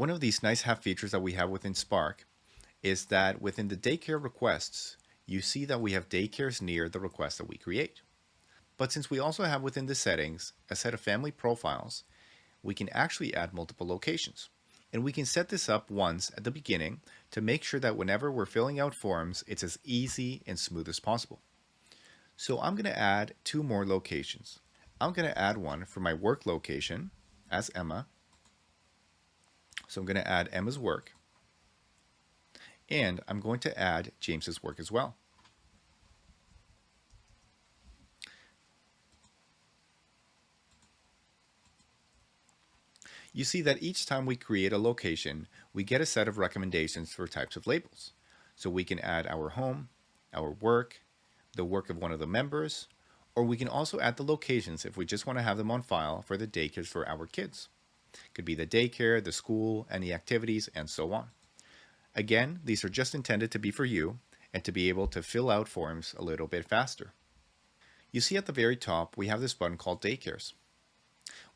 One of these nice have features that we have within Spark is that within the daycare requests, you see that we have daycares near the request that we create. But since we also have within the settings a set of family profiles, we can actually add multiple locations. And we can set this up once at the beginning to make sure that whenever we're filling out forms, it's as easy and smooth as possible. So I'm going to add two more locations. I'm going to add one for my work location as Emma. So I'm going to add Emma's work. And I'm going to add James's work as well. You see that each time we create a location, we get a set of recommendations for types of labels. So we can add our home, our work, the work of one of the members, or we can also add the locations if we just want to have them on file for the daycares for our kids. It could be the daycare, the school, any activities, and so on. Again, these are just intended to be for you and to be able to fill out forms a little bit faster. You see at the very top, we have this button called Daycares.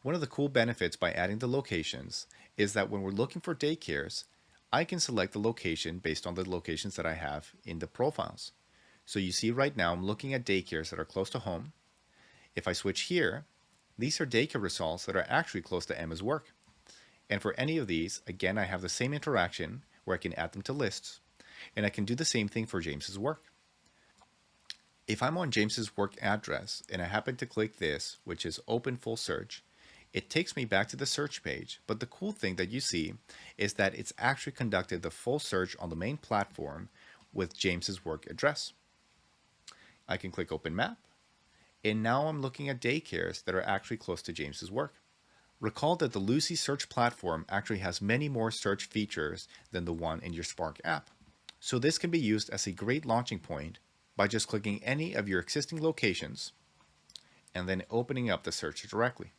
One of the cool benefits by adding the locations is that when we're looking for daycares, I can select the location based on the locations that I have in the profiles. So you see right now I'm looking at daycares that are close to home. If I switch here, these are daycare results that are actually close to Emma's work. And for any of these, again, I have the same interaction where I can add them to lists. And I can do the same thing for James's work. If I'm on James's work address and I happen to click this, which is Open Full Search, it takes me back to the search page, but the cool thing that you see is that it's actually conducted the full search on the main platform with James's work address. I can click Open Map, and now I'm looking at daycares that are actually close to James's work. Recall that the Lucy search platform actually has many more search features than the one in your Spark app. So this can be used as a great launching point by just clicking any of your existing locations and then opening up the search directly.